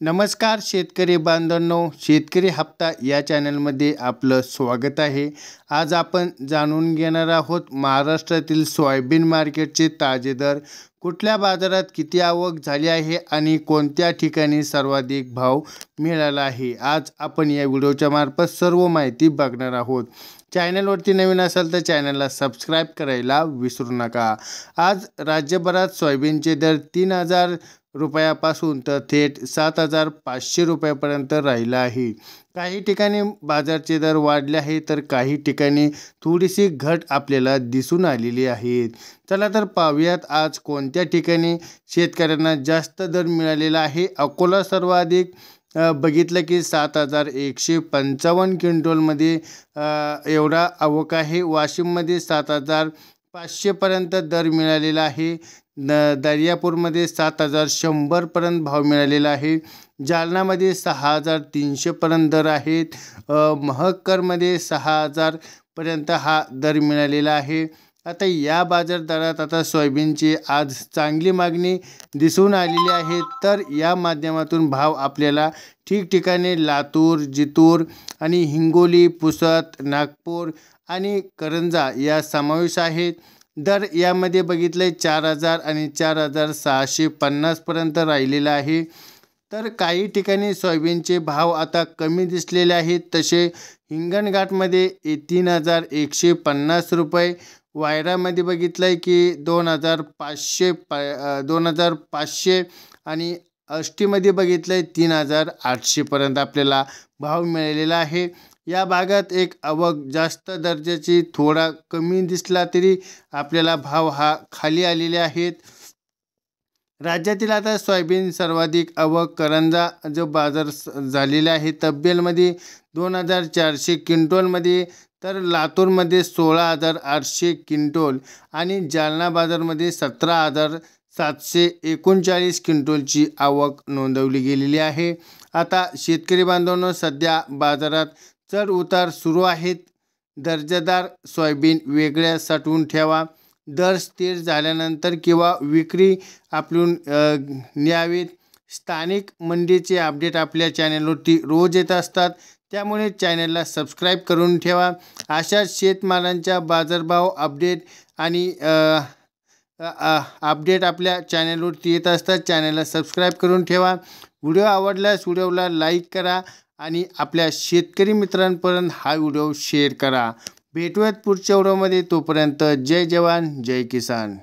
नमस्कार शेतकरी बांधवांनो, शेतकरी हप्ता या चॅनलमध्ये आपलं स्वागत आहे। आज आपण जाणून घेणार आहोत महाराष्ट्रातील सोयाबीन मार्केटचे ताजे दर, कुठल्या बाजारात किती आवक झाली आहे आणि कोणत्या ठिकाणी सर्वाधिक भाव मिळाला आहे। आज आपण या व्हिडिओच्या मार्फत सर्व माहिती बघणार आहोत। चॅनलवरती नवीन असाल तर चॅनलला सबस्क्राइब करायला विसरू नका। आज राज्यभरात सोयाबीनचे दर 3000 रुपयापासून तर थेट 7500 रुपयापर्यंत राहिला आहे। काही ठिकाणी बाजारचे दर वाढले आहे तर काही ठिकाणी थोडीशी घट आपल्याला दिसून आलेली आहे। चला तर पाहूयात आज कोणत्या ठिकाणी शेतकऱ्यांना जास्त दर मिळालेला आहे। अकोला सर्वाधिक बघितलं की 7155 क्विंटलमध्ये एवढा आवक आहे। वाशिममध्ये 7500 पर्यंत दर मिळालेला आहे। दर्यापूरमध्ये 7100 पर्यंत भाव मिळालेला आहे। जालनामध्ये 6300 पर्यंत दर आहेत। महक्करमध्ये 6000 पर्यंत हा दर मिळालेला आहे। आता या बाजार दरात आता सोयाबीनची आज चांगली मागणी दिसून आलेली आहे, तर या माध्यमातून भाव आपल्याला ठिकठिकाणी लातूर, जितूर आणि हिंगोली, पुसद, नागपूर आणि करंजा या समावेश आहेत। दर यामध्ये बघितले 4000 आणि 4650 पर्यंत राहिलेला आहे। तर काही ठिकाणी सोयाबीनचे भाव आता कमी दिसलेले आहेत। तसे हिंगणघाटमध्ये 3150 रुपये, वायरामध्ये बघितलंय की 2500 आणि आष्टीमध्ये बघितलंय 3800 पर्यंत आपल्याला भाव मिळालेला आहे। या भागात एक आवक जास्त दर्जाची थोडा कमी दिसला तरी आपल्याला भाव हा खाली आलेले आहेत। राज्यातील आता सोयाबीन सर्वाधिक आवक करंजा जो बाजार झालेला आहे तब्बेलमध्ये 2400 क्विंटलमध्ये, तर लातूरमध्ये 16800 क्विंटल आणि जालना बाजारमध्ये 17739 क्विंटलची आवक नोंदवली गेलेली आहे। आता शेतकरी बांधवांनो, सध्या बाजारात चढ उतार सुरू आहेत। दर्जेदार सोयाबीन वेगळ्या साठवून ठेवा। दर स्थिर झाल्यानंतर किंवा विक्री आपण न्यावीत। स्थानिक मंडीचे अपडेट आपल्या चॅनलवरती रोज येत असतात, त्यामुळे चॅनलला सबस्क्राइब करून ठेवा। अशा शेतमालांच्या बाजारभाव अपडेट आणि अपडेट आपल्या चॅनलवरती येत असतात। चॅनलला सबस्क्राइब करून ठेवा। व्हिडिओ आवडल्यास व्हिडिओला लाईक करा आणि आपल्या शेतकरी मित्रांपर्यंत हा व्हिडिओ शेअर करा। भेटूयात पुढच्या व्हिडिओमध्ये, तोपर्यंत जय जवान जय किसान।